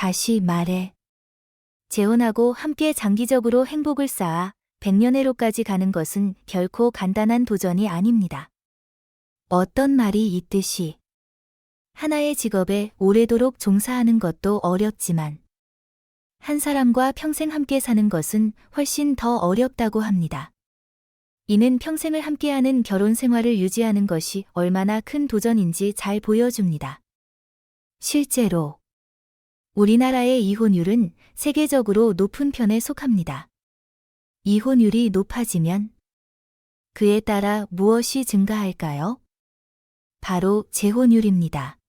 다시 말해. 재혼하고 함께 장기적으로 행복을 쌓아 100년해로까지 가는 것은 결코 간단한 도전이 아닙니다. 어떤 말이 있듯이 하나의 직업에 오래도록 종사하는 것도 어렵지만 한 사람과 평생 함께 사는 것은 훨씬 더 어렵다고 합니다. 이는 평생을 함께하는 결혼 생활을 유지하는 것이 얼마나 큰 도전인지 잘 보여줍니다. 실제로 우리나라의 이혼율은 세계적으로 높은 편에 속합니다. 이혼율이 높아지면 그에 따라 무엇이 증가할까요? 바로 재혼율입니다.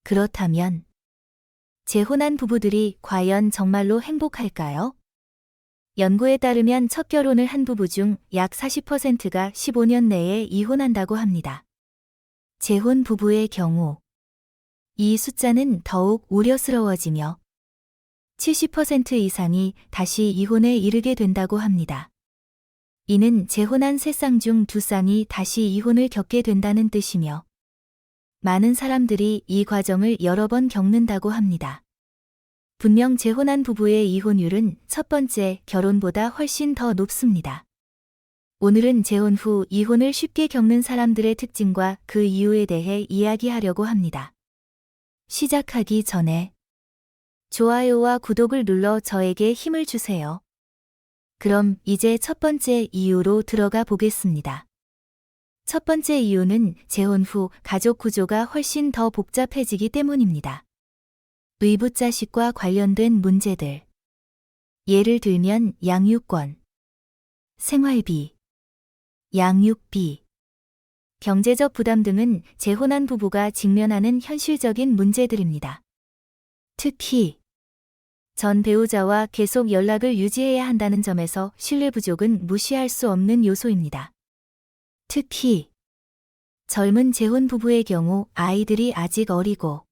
그렇다면 재혼한 부부들이 과연 정말로 행복할까요? 연구에 따르면 첫 결혼을 한 부부 중 약 40%가 15년 내에 이혼한다고 합니다. 재혼 부부의 경우 이 숫자는 더욱 우려스러워지며 70% 이상이 다시 이혼에 이르게 된다고 합니다. 이는 재혼한 3쌍 중 2쌍이 다시 이혼을 겪게 된다는 뜻이며 많은 사람들이 이 과정을 여러 번 겪는다고 합니다. 분명 재혼한 부부의 이혼율은 첫 번째 결혼보다 훨씬 더 높습니다. 오늘은 재혼 후 이혼을 쉽게 겪는 사람들의 특징과 그 이유에 대해 이야기하려고 합니다. 시작하기 전에 좋아요와 구독을 눌러 저에게 힘을 주세요. 그럼 이제 첫 번째 이유로 들어가 보겠습니다. 첫 번째 이유는 재혼 후 가족 구조가 훨씬 더 복잡해지기 때문입니다. 의붓자식과 관련된 문제들. 예를 들면 양육권, 생활비, 양육비, 경제적 부담 등은 재혼한 부부가 직면하는 현실적인 문제들입니다. 특히 전 배우자와 계속 연락을 유지해야 한다는 점에서 신뢰 부족은 무시할 수 없는 요소입니다. 특히 젊은 재혼 부부의 경우 아이들이 아직 어리고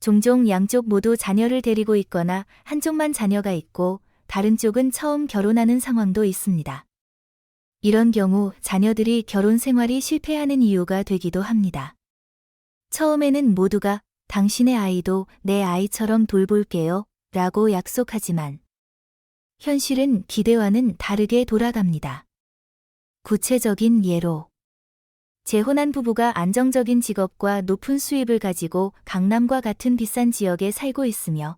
종종 양쪽 모두 자녀를 데리고 있거나 한쪽만 자녀가 있고 다른 쪽은 처음 결혼하는 상황도 있습니다. 이런 경우 자녀들이 결혼 생활이 실패하는 이유가 되기도 합니다. 처음에는 모두가 당신의 아이도 내 아이처럼 돌볼게요 라고 약속하지만 현실은 기대와는 다르게 돌아갑니다. 구체적인 예로 재혼한 부부가 안정적인 직업과 높은 수입을 가지고 강남과 같은 비싼 지역에 살고 있으며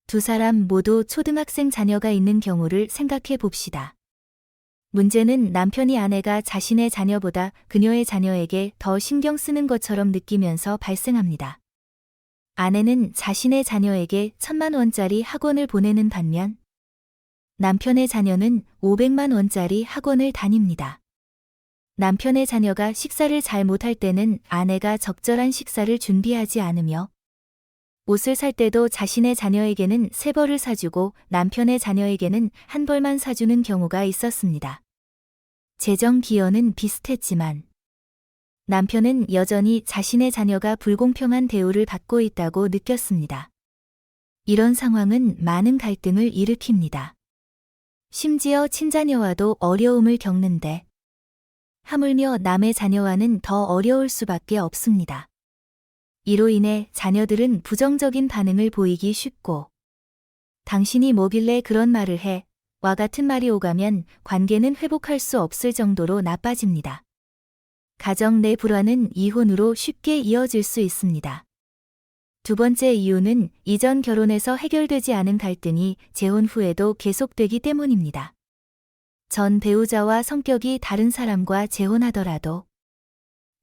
두 사람 모두 초등학생 자녀가 있는 경우를 생각해 봅시다. 문제는 남편이 아내가 자신의 자녀보다 그녀의 자녀에게 더 신경 쓰는 것처럼 느끼면서 발생합니다. 아내는 자신의 자녀에게 1,000만 원짜리 학원을 보내는 반면 남편의 자녀는 500만 원짜리 학원을 다닙니다. 남편의 자녀가 식사를 잘 못할 때는 아내가 적절한 식사를 준비하지 않으며 옷을 살 때도 자신의 자녀에게는 3벌을 사주고 남편의 자녀에게는 1벌만 사주는 경우가 있었습니다. 재정 기여는 비슷했지만 남편은 여전히 자신의 자녀가 불공평한 대우를 받고 있다고 느꼈습니다. 이런 상황은 많은 갈등을 일으킵니다. 심지어 친자녀와도 어려움을 겪는데 하물며 남의 자녀와는 더 어려울 수밖에 없습니다. 이로 인해 자녀들은 부정적인 반응을 보이기 쉽고 당신이 뭐길래 그런 말을 해? 와 같은 말이 오가면 관계는 회복할 수 없을 정도로 나빠집니다. 가정 내 불화는 이혼으로 쉽게 이어질 수 있습니다. 두 번째 이유는 이전 결혼에서 해결되지 않은 갈등이 재혼 후에도 계속되기 때문입니다. 전 배우자와 성격이 다른 사람과 재혼하더라도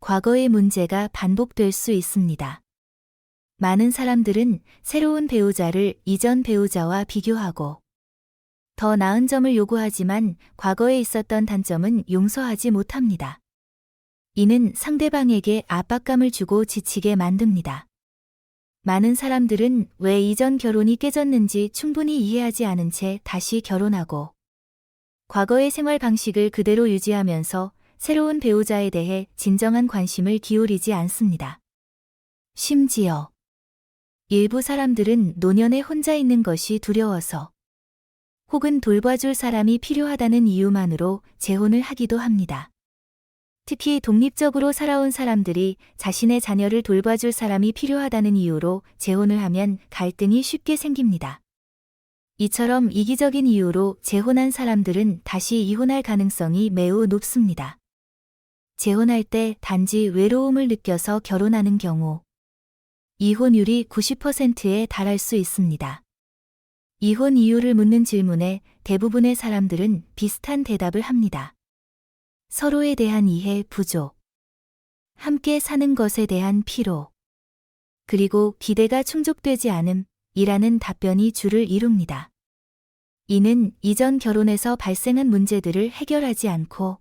과거의 문제가 반복될 수 있습니다. 많은 사람들은 새로운 배우자를 이전 배우자와 비교하고 더 나은 점을 요구하지만 과거에 있었던 단점은 용서하지 못합니다. 이는 상대방에게 압박감을 주고 지치게 만듭니다. 많은 사람들은 왜 이전 결혼이 깨졌는지 충분히 이해하지 않은 채 다시 결혼하고 과거의 생활 방식을 그대로 유지하면서 새로운 배우자에 대해 진정한 관심을 기울이지 않습니다. 심지어 일부 사람들은 노년에 혼자 있는 것이 두려워서 혹은 돌봐줄 사람이 필요하다는 이유만으로 재혼을 하기도 합니다. 특히 독립적으로 살아온 사람들이 자신의 자녀를 돌봐줄 사람이 필요하다는 이유로 재혼을 하면 갈등이 쉽게 생깁니다. 이처럼 이기적인 이유로 재혼한 사람들은 다시 이혼할 가능성이 매우 높습니다. 재혼할 때 단지 외로움을 느껴서 결혼하는 경우 이혼율이 90%에 달할 수 있습니다. 이혼 이유를 묻는 질문에 대부분의 사람들은 비슷한 대답을 합니다. 서로에 대한 이해 부족, 함께 사는 것에 대한 피로, 그리고 기대가 충족되지 않음이라는 답변이 주를 이룹니다. 이는 이전 결혼에서 발생한 문제들을 해결하지 않고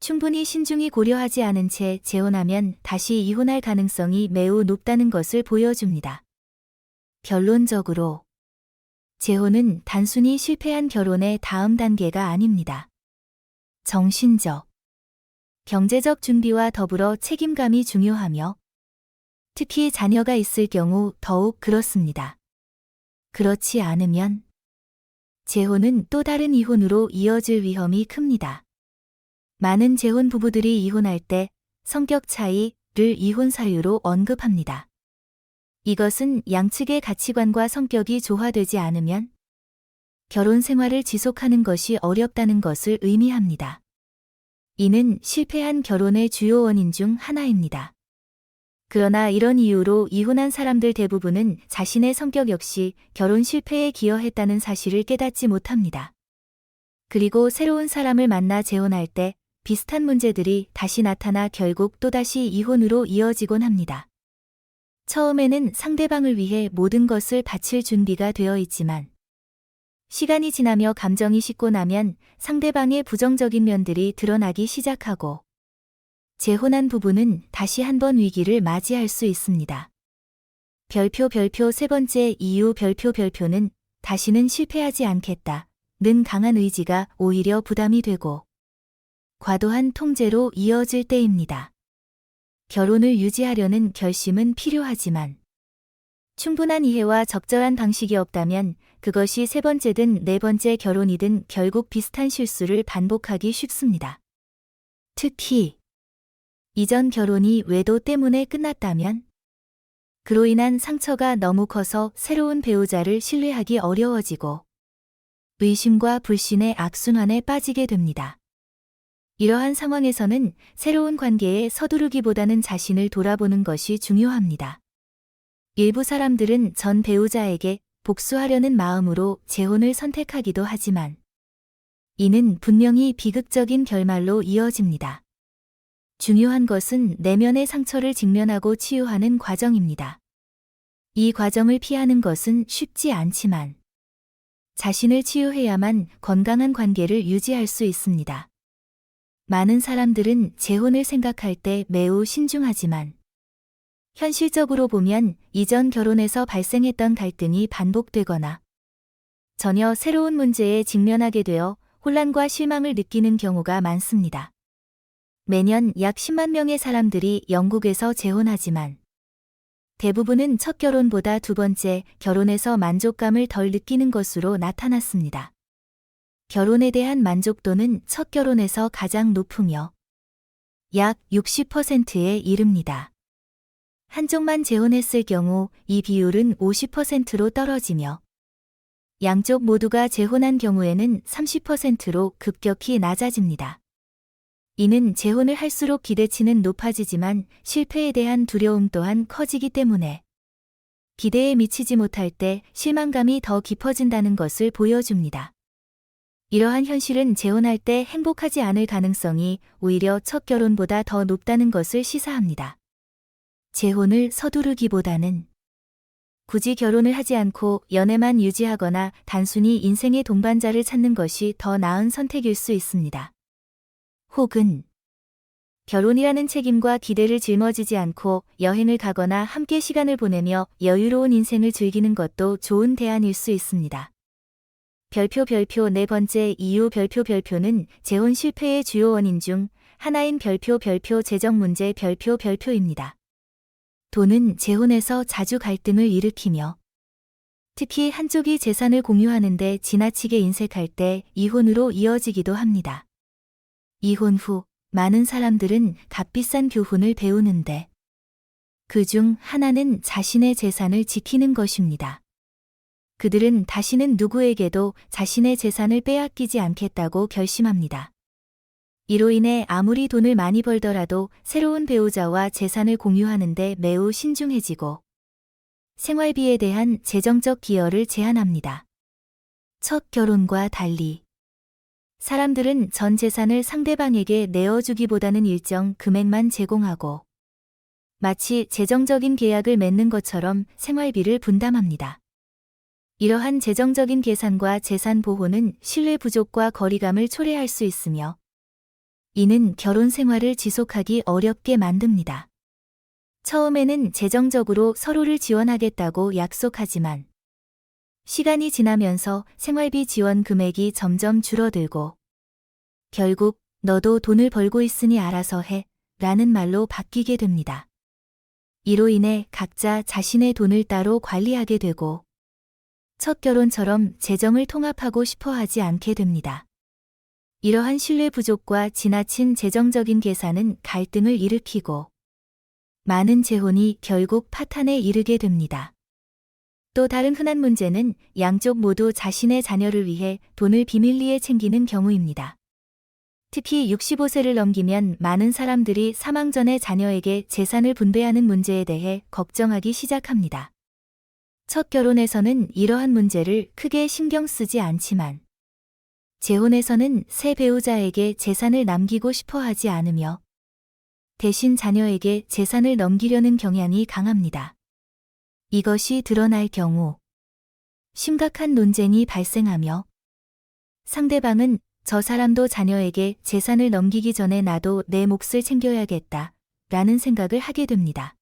충분히 신중히 고려하지 않은 채 재혼하면 다시 이혼할 가능성이 매우 높다는 것을 보여줍니다. 결론적으로 재혼은 단순히 실패한 결혼의 다음 단계가 아닙니다. 정신적, 경제적 준비와 더불어 책임감이 중요하며 특히 자녀가 있을 경우 더욱 그렇습니다. 그렇지 않으면 재혼은 또 다른 이혼으로 이어질 위험이 큽니다. 많은 재혼 부부들이 이혼할 때 성격 차이를 이혼 사유로 언급합니다. 이것은 양측의 가치관과 성격이 조화되지 않으면 결혼 생활을 지속하는 것이 어렵다는 것을 의미합니다. 이는 실패한 결혼의 주요 원인 중 하나입니다. 그러나 이런 이유로 이혼한 사람들 대부분은 자신의 성격 역시 결혼 실패에 기여했다는 사실을 깨닫지 못합니다. 그리고 새로운 사람을 만나 재혼할 때 비슷한 문제들이 다시 나타나 결국 또다시 이혼으로 이어지곤 합니다. 처음에는 상대방을 위해 모든 것을 바칠 준비가 되어 있지만 시간이 지나며 감정이 식고 나면 상대방의 부정적인 면들이 드러나기 시작하고 재혼한 부부는 다시 한번 위기를 맞이할 수 있습니다. 별표 세 번째 이유 별표는 다시는 실패하지 않겠다는 강한 의지가 오히려 부담이 되고 과도한 통제로 이어질 때입니다. 결혼을 유지하려는 결심은 필요하지만 충분한 이해와 적절한 방식이 없다면 그것이 세 번째든 네 번째 결혼이든 결국 비슷한 실수를 반복하기 쉽습니다. 특히 이전 결혼이 외도 때문에 끝났다면 그로 인한 상처가 너무 커서 새로운 배우자를 신뢰하기 어려워지고 의심과 불신의 악순환에 빠지게 됩니다. 이러한 상황에서는 새로운 관계에 서두르기보다는 자신을 돌아보는 것이 중요합니다. 일부 사람들은 전 배우자에게 복수하려는 마음으로 재혼을 선택하기도 하지만 이는 분명히 비극적인 결말로 이어집니다. 중요한 것은 내면의 상처를 직면하고 치유하는 과정입니다. 이 과정을 피하는 것은 쉽지 않지만 자신을 치유해야만 건강한 관계를 유지할 수 있습니다. 많은 사람들은 재혼을 생각할 때 매우 신중하지만 현실적으로 보면 이전 결혼에서 발생했던 갈등이 반복되거나 전혀 새로운 문제에 직면하게 되어 혼란과 실망을 느끼는 경우가 많습니다. 매년 약 10만 명의 사람들이 영국에서 재혼하지만 대부분은 첫 결혼보다 두 번째 결혼에서 만족감을 덜 느끼는 것으로 나타났습니다. 결혼에 대한 만족도는 첫 결혼에서 가장 높으며 약 60%에 이릅니다. 한쪽만 재혼했을 경우 이 비율은 50%로 떨어지며 양쪽 모두가 재혼한 경우에는 30%로 급격히 낮아집니다. 이는 재혼을 할수록 기대치는 높아지지만 실패에 대한 두려움 또한 커지기 때문에 기대에 미치지 못할 때 실망감이 더 깊어진다는 것을 보여줍니다. 이러한 현실은 재혼할 때 행복하지 않을 가능성이 오히려 첫 결혼보다 더 높다는 것을 시사합니다. 재혼을 서두르기보다는 굳이 결혼을 하지 않고 연애만 유지하거나 단순히 인생의 동반자를 찾는 것이 더 나은 선택일 수 있습니다. 혹은 결혼이라는 책임과 기대를 짊어지지 않고 여행을 가거나 함께 시간을 보내며 여유로운 인생을 즐기는 것도 좋은 대안일 수 있습니다. 별표 네 번째 이유 별표는 재혼 실패의 주요 원인 중 하나인 별표 재정 문제 별표입니다. 돈은 재혼에서 자주 갈등을 일으키며 특히 한쪽이 재산을 공유하는데 지나치게 인색할 때 이혼으로 이어지기도 합니다. 이혼 후 많은 사람들은 값비싼 교훈을 배우는데 그중 하나는 자신의 재산을 지키는 것입니다. 그들은 다시는 누구에게도 자신의 재산을 빼앗기지 않겠다고 결심합니다. 이로 인해 아무리 돈을 많이 벌더라도 새로운 배우자와 재산을 공유하는데 매우 신중해지고 생활비에 대한 재정적 기여를 제한합니다. 첫 결혼과 달리 사람들은 전 재산을 상대방에게 내어주기보다는 일정 금액만 제공하고 마치 재정적인 계약을 맺는 것처럼 생활비를 분담합니다. 이러한 재정적인 계산과 재산 보호는 신뢰 부족과 거리감을 초래할 수 있으며 이는 결혼 생활을 지속하기 어렵게 만듭니다. 처음에는 재정적으로 서로를 지원하겠다고 약속하지만 시간이 지나면서 생활비 지원 금액이 점점 줄어들고 결국 너도 돈을 벌고 있으니 알아서 해 라는 말로 바뀌게 됩니다. 이로 인해 각자 자신의 돈을 따로 관리하게 되고 첫 결혼처럼 재정을 통합하고 싶어 하지 않게 됩니다. 이러한 신뢰 부족과 지나친 재정적인 계산은 갈등을 일으키고 많은 재혼이 결국 파탄에 이르게 됩니다. 또 다른 흔한 문제는 양쪽 모두 자신의 자녀를 위해 돈을 비밀리에 챙기는 경우입니다. 특히 65세를 넘기면 많은 사람들이 사망 전에 자녀에게 재산을 분배하는 문제에 대해 걱정하기 시작합니다. 첫 결혼에서는 이러한 문제를 크게 신경 쓰지 않지만 재혼에서는 새 배우자에게 재산을 남기고 싶어 하지 않으며 대신 자녀에게 재산을 넘기려는 경향이 강합니다. 이것이 드러날 경우 심각한 논쟁이 발생하며 상대방은 저 사람도 자녀에게 재산을 넘기기 전에 나도 내 몫을 챙겨야겠다 라는 생각을 하게 됩니다.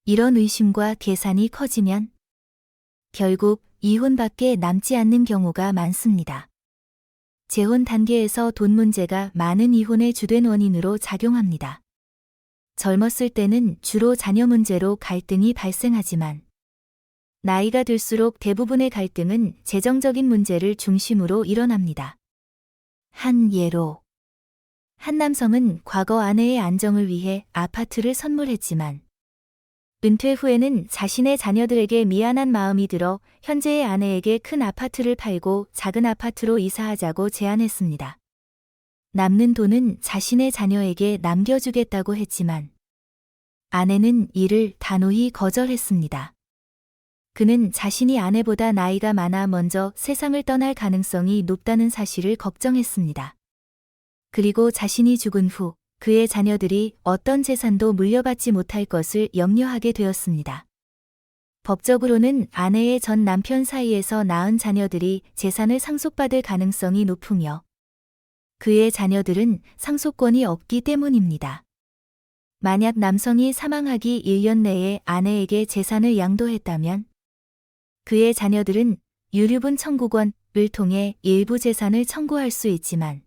이런 의심과 계산이 커지면 결국 이혼밖에 남지 않는 경우가 많습니다. 재혼 단계에서 돈 문제가 많은 이혼의 주된 원인으로 작용합니다. 젊었을 때는 주로 자녀 문제로 갈등이 발생하지만 나이가 들수록 대부분의 갈등은 재정적인 문제를 중심으로 일어납니다. 한 예로 한 남성은 과거 아내의 안정을 위해 아파트를 선물했지만 은퇴 후에는 자신의 자녀들에게 미안한 마음이 들어 현재의 아내에게 큰 아파트를 팔고 작은 아파트로 이사하자고 제안했습니다. 남는 돈은 자신의 자녀에게 남겨주겠다고 했지만 아내는 이를 단호히 거절했습니다. 그는 자신이 아내보다 나이가 많아 먼저 세상을 떠날 가능성이 높다는 사실을 걱정했습니다. 그리고 자신이 죽은 후 그의 자녀들이 어떤 재산도 물려받지 못할 것을 염려하게 되었습니다. 법적으로는 아내의 전 남편 사이에서 낳은 자녀들이 재산을 상속받을 가능성이 높으며 그의 자녀들은 상속권이 없기 때문입니다. 만약 남성이 사망하기 1년 내에 아내에게 재산을 양도했다면 그의 자녀들은 유류분 청구권을 통해 일부 재산을 청구할 수 있지만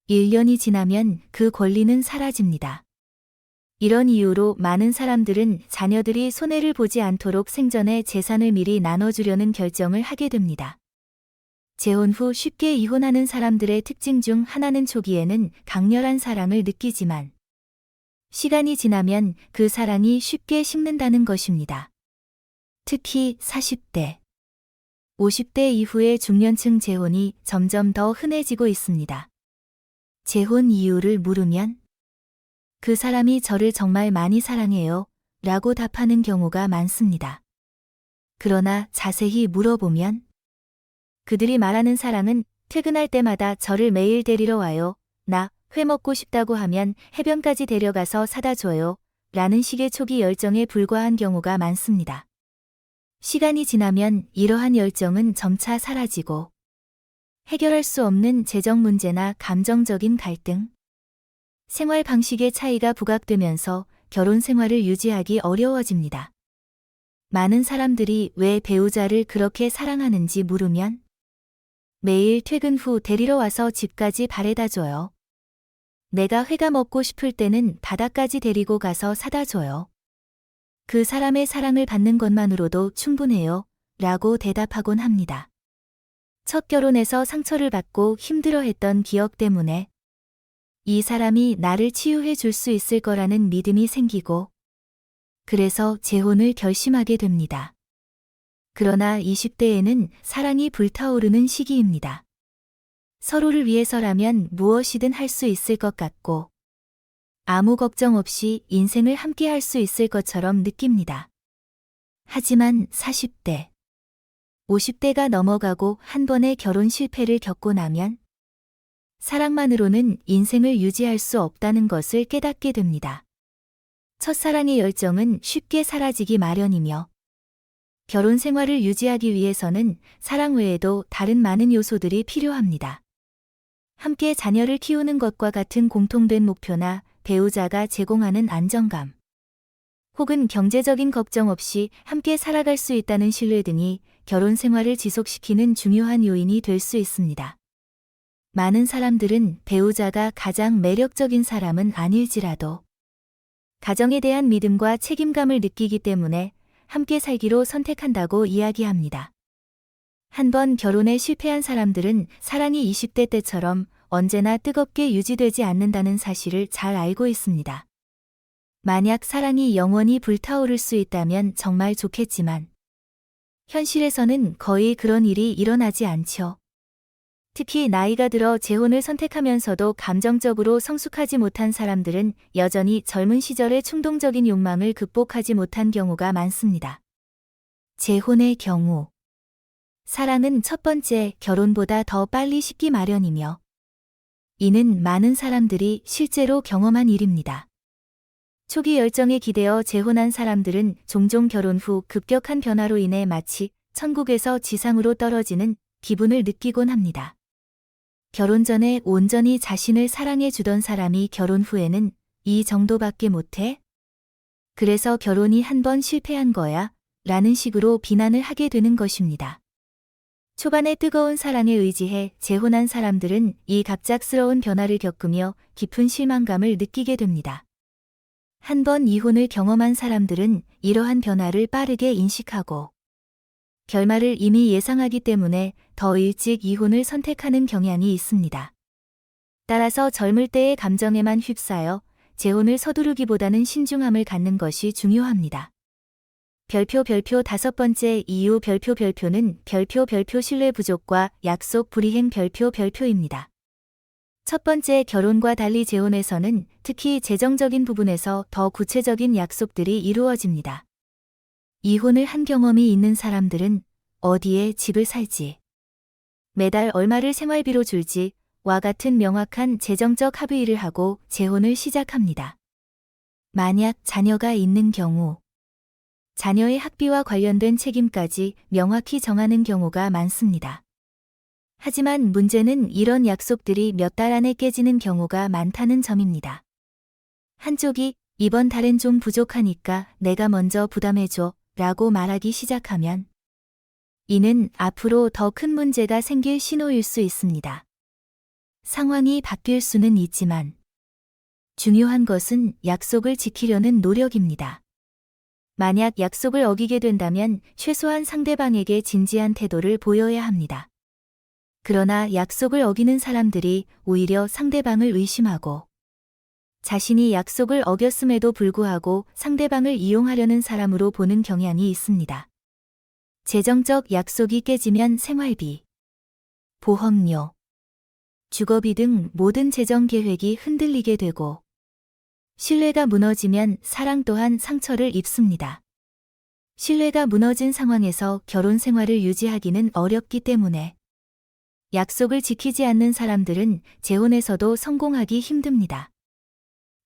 1년이 지나면 그 권리는 사라집니다. 이런 이유로 많은 사람들은 자녀들이 손해를 보지 않도록 생전에 재산을 미리 나눠주려는 결정을 하게 됩니다. 재혼 후 쉽게 이혼하는 사람들의 특징 중 하나는 초기에는 강렬한 사랑을 느끼지만 시간이 지나면 그 사랑이 쉽게 식는다는 것입니다. 특히 40대, 50대 이후의 중년층 재혼이 점점 더 흔해지고 있습니다. 재혼 이유를 물으면 그 사람이 저를 정말 많이 사랑해요 라고 답하는 경우가 많습니다. 그러나 자세히 물어보면 그들이 말하는 사랑은 퇴근할 때마다 저를 매일 데리러 와요. 나 회 먹고 싶다고 하면 해변까지 데려가서 사다 줘요. 라는 식의 초기 열정에 불과한 경우가 많습니다. 시간이 지나면 이러한 열정은 점차 사라지고 해결할 수 없는 재정 문제나 감정적인 갈등, 생활 방식의 차이가 부각되면서 결혼 생활을 유지하기 어려워집니다. 많은 사람들이 왜 배우자를 그렇게 사랑하는지 물으면 매일 퇴근 후 데리러 와서 집까지 바래다 줘요. 내가 회가 먹고 싶을 때는 바다까지 데리고 가서 사다 줘요. 그 사람의 사랑을 받는 것만으로도 충분해요. 라고 대답하곤 합니다. 첫 결혼에서 상처를 받고 힘들어했던 기억 때문에 이 사람이 나를 치유해 줄 수 있을 거라는 믿음이 생기고, 그래서 재혼을 결심하게 됩니다. 그러나 20대에는 사랑이 불타오르는 시기입니다. 서로를 위해서라면 무엇이든 할 수 있을 것 같고, 아무 걱정 없이 인생을 함께 할 수 있을 것처럼 느낍니다. 하지만 40대, 50대가 넘어가고 한 번의 결혼 실패를 겪고 나면 사랑만으로는 인생을 유지할 수 없다는 것을 깨닫게 됩니다. 첫사랑의 열정은 쉽게 사라지기 마련이며 결혼 생활을 유지하기 위해서는 사랑 외에도 다른 많은 요소들이 필요합니다. 함께 자녀를 키우는 것과 같은 공통된 목표나 배우자가 제공하는 안정감, 혹은 경제적인 걱정 없이 함께 살아갈 수 있다는 신뢰 등이 결혼 생활을 지속시키는 중요한 요인이 될 수 있습니다. 많은 사람들은 배우자가 가장 매력적인 사람은 아닐지라도 가정에 대한 믿음과 책임감을 느끼기 때문에 함께 살기로 선택한다고 이야기합니다. 한번 결혼에 실패한 사람들은 사랑이 20대 때처럼 언제나 뜨겁게 유지되지 않는다는 사실을 잘 알고 있습니다. 만약 사랑이 영원히 불타오를 수 있다면 정말 좋겠지만 현실에서는 거의 그런 일이 일어나지 않죠. 특히 나이가 들어 재혼을 선택하면서도 감정적으로 성숙하지 못한 사람들은 여전히 젊은 시절의 충동적인 욕망을 극복하지 못한 경우가 많습니다. 재혼의 경우 사랑은 첫 번째 결혼보다 더 빨리 식기 마련이며 이는 많은 사람들이 실제로 경험한 일입니다. 초기 열정에 기대어 재혼한 사람들은 종종 결혼 후 급격한 변화로 인해 마치 천국에서 지상으로 떨어지는 기분을 느끼곤 합니다. 결혼 전에 온전히 자신을 사랑해 주던 사람이 결혼 후에는 이 정도밖에 못해? 그래서 결혼이 한 번 실패한 거야? 라는 식으로 비난을 하게 되는 것입니다. 초반에 뜨거운 사랑에 의지해 재혼한 사람들은 이 갑작스러운 변화를 겪으며 깊은 실망감을 느끼게 됩니다. 한 번 이혼을 경험한 사람들은 이러한 변화를 빠르게 인식하고 결말을 이미 예상하기 때문에 더 일찍 이혼을 선택하는 경향이 있습니다. 따라서 젊을 때의 감정에만 휩싸여 재혼을 서두르기보다는 신중함을 갖는 것이 중요합니다. 별표 5번째 이유 별표는 별표 신뢰 부족과 약속 불이행 별표입니다. 첫 번째 결혼과 달리 재혼에서는 특히 재정적인 부분에서 더 구체적인 약속들이 이루어집니다. 이혼을 한 경험이 있는 사람들은 어디에 집을 살지, 매달 얼마를 생활비로 줄지와 같은 명확한 재정적 합의를 하고 재혼을 시작합니다. 만약 자녀가 있는 경우, 자녀의 학비와 관련된 책임까지 명확히 정하는 경우가 많습니다. 하지만 문제는 이런 약속들이 몇 달 안에 깨지는 경우가 많다는 점입니다. 한쪽이 이번 달엔 좀 부족하니까 내가 먼저 부담해줘 라고 말하기 시작하면 이는 앞으로 더 큰 문제가 생길 신호일 수 있습니다. 상황이 바뀔 수는 있지만 중요한 것은 약속을 지키려는 노력입니다. 만약 약속을 어기게 된다면 최소한 상대방에게 진지한 태도를 보여야 합니다. 그러나 약속을 어기는 사람들이 오히려 상대방을 의심하고 자신이 약속을 어겼음에도 불구하고 상대방을 이용하려는 사람으로 보는 경향이 있습니다. 재정적 약속이 깨지면 생활비, 보험료, 주거비 등 모든 재정 계획이 흔들리게 되고 신뢰가 무너지면 사랑 또한 상처를 입습니다. 신뢰가 무너진 상황에서 결혼 생활을 유지하기는 어렵기 때문에 약속을 지키지 않는 사람들은 재혼에서도 성공하기 힘듭니다.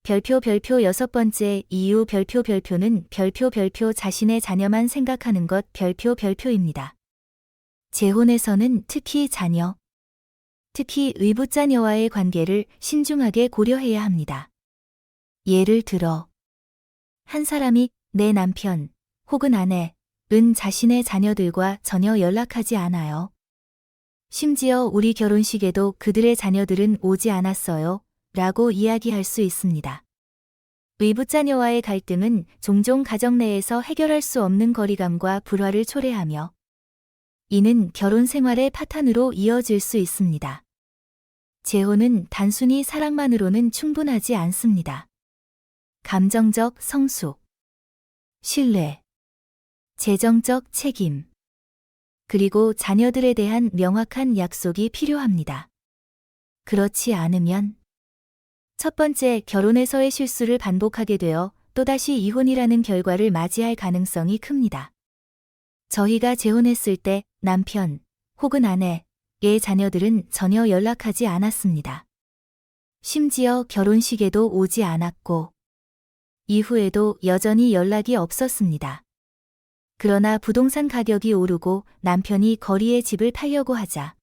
별표 6번째 이유 별표는 별표 자신의 자녀만 생각하는 것 별표입니다. 재혼에서는 특히 자녀, 특히 의붓자녀와의 관계를 신중하게 고려해야 합니다. 예를 들어 한 사람이 내 남편 혹은 아내는 자신의 자녀들과 전혀 연락하지 않아요. 심지어 우리 결혼식에도 그들의 자녀들은 오지 않았어요. 라고 이야기할 수 있습니다. 의붓자녀와의 갈등은 종종 가정 내에서 해결할 수 없는 거리감과 불화를 초래하며 이는 결혼 생활의 파탄으로 이어질 수 있습니다. 재혼은 단순히 사랑만으로는 충분하지 않습니다. 감정적 성숙, 신뢰, 재정적 책임, 그리고 자녀들에 대한 명확한 약속이 필요합니다. 그렇지 않으면 첫 번째 결혼에서의 실수를 반복하게 되어 또다시 이혼이라는 결과를 맞이할 가능성이 큽니다. 저희가 재혼했을 때 남편 혹은 아내의 자녀들은 전혀 연락하지 않았습니다. 심지어 결혼식에도 오지 않았고 이후에도 여전히 연락이 없었습니다. 그러나 부동산 가격이 오르고 남편이 거리에 집을 팔려고 하자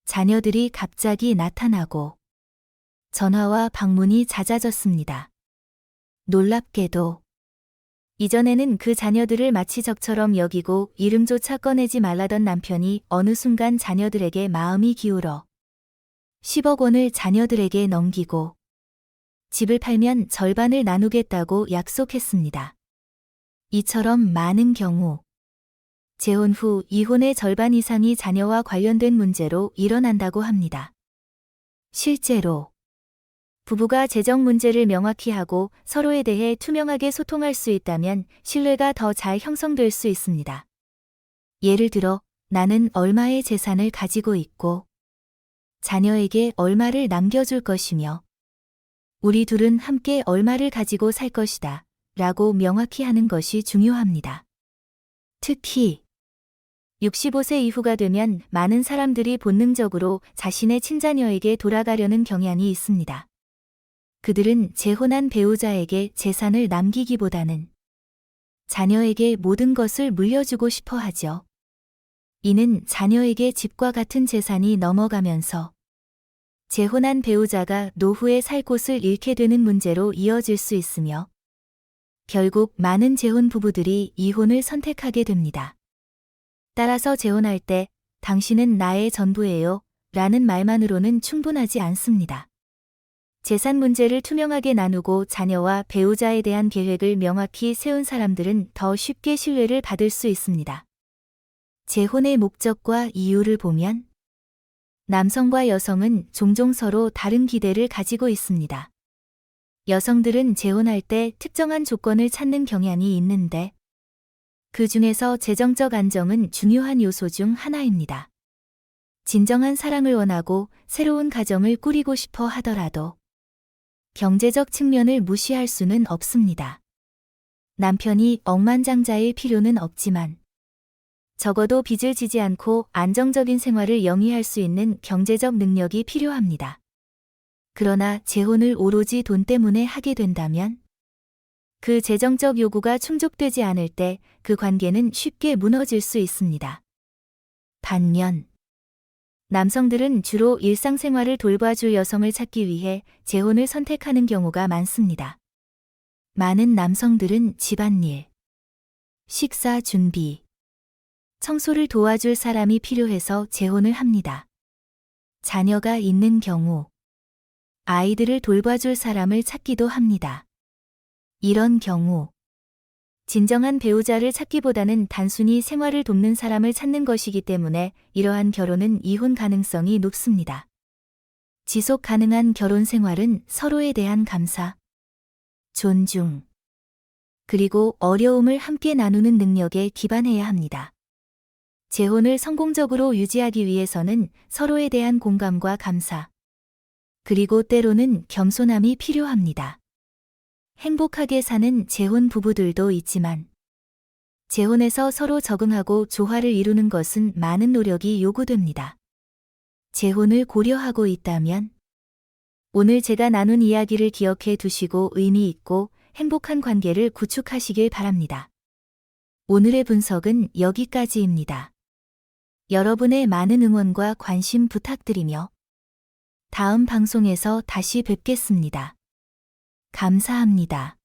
자녀들이 갑자기 나타나고 전화와 방문이 잦아졌습니다. 놀랍게도 이전에는 그 자녀들을 마치 적처럼 여기고 이름조차 꺼내지 말라던 남편이 어느 순간 자녀들에게 마음이 기울어 10억 원을 자녀들에게 넘기고 집을 팔면 절반을 나누겠다고 약속했습니다. 이처럼 많은 경우 재혼 후 이혼의 절반 이상이 자녀와 관련된 문제로 일어난다고 합니다. 실제로 부부가 재정 문제를 명확히 하고 서로에 대해 투명하게 소통할 수 있다면 신뢰가 더 잘 형성될 수 있습니다. 예를 들어 나는 얼마의 재산을 가지고 있고 자녀에게 얼마를 남겨줄 것이며 우리 둘은 함께 얼마를 가지고 살 것이다 라고 명확히 하는 것이 중요합니다. 특히 65세 이후가 되면 많은 사람들이 본능적으로 자신의 친자녀에게 돌아가려는 경향이 있습니다. 그들은 재혼한 배우자에게 재산을 남기기보다는 자녀에게 모든 것을 물려주고 싶어 하죠. 이는 자녀에게 집과 같은 재산이 넘어가면서 재혼한 배우자가 노후에 살 곳을 잃게 되는 문제로 이어질 수 있으며 결국 많은 재혼 부부들이 이혼을 선택하게 됩니다. 따라서 재혼할 때 당신은 나의 전부예요 라는 말만으로는 충분하지 않습니다. 재산 문제를 투명하게 나누고 자녀와 배우자에 대한 계획을 명확히 세운 사람들은 더 쉽게 신뢰를 받을 수 있습니다. 재혼의 목적과 이유를 보면 남성과 여성은 종종 서로 다른 기대를 가지고 있습니다. 여성들은 재혼할 때 특정한 조건을 찾는 경향이 있는데 그 중에서 재정적 안정은 중요한 요소 중 하나입니다. 진정한 사랑을 원하고 새로운 가정을 꾸리고 싶어 하더라도 경제적 측면을 무시할 수는 없습니다. 남편이 억만장자일 필요는 없지만 적어도 빚을 지지 않고 안정적인 생활을 영위할 수 있는 경제적 능력이 필요합니다. 그러나 재혼을 오로지 돈 때문에 하게 된다면 그 재정적 요구가 충족되지 않을 때 그 관계는 쉽게 무너질 수 있습니다. 반면 남성들은 주로 일상생활을 돌봐줄 여성을 찾기 위해 재혼을 선택하는 경우가 많습니다. 많은 남성들은 집안일, 식사 준비, 청소를 도와줄 사람이 필요해서 재혼을 합니다. 자녀가 있는 경우 아이들을 돌봐줄 사람을 찾기도 합니다. 이런 경우 진정한 배우자를 찾기보다는 단순히 생활을 돕는 사람을 찾는 것이기 때문에 이러한 결혼은 이혼 가능성이 높습니다. 지속 가능한 결혼 생활은 서로에 대한 감사, 존중, 그리고 어려움을 함께 나누는 능력에 기반해야 합니다. 재혼을 성공적으로 유지하기 위해서는 서로에 대한 공감과 감사, 그리고 때로는 겸손함이 필요합니다. 행복하게 사는 재혼 부부들도 있지만 재혼에서 서로 적응하고 조화를 이루는 것은 많은 노력이 요구됩니다. 재혼을 고려하고 있다면 오늘 제가 나눈 이야기를 기억해 두시고 의미 있고 행복한 관계를 구축하시길 바랍니다. 오늘의 분석은 여기까지입니다. 여러분의 많은 응원과 관심 부탁드리며 다음 방송에서 다시 뵙겠습니다. 감사합니다.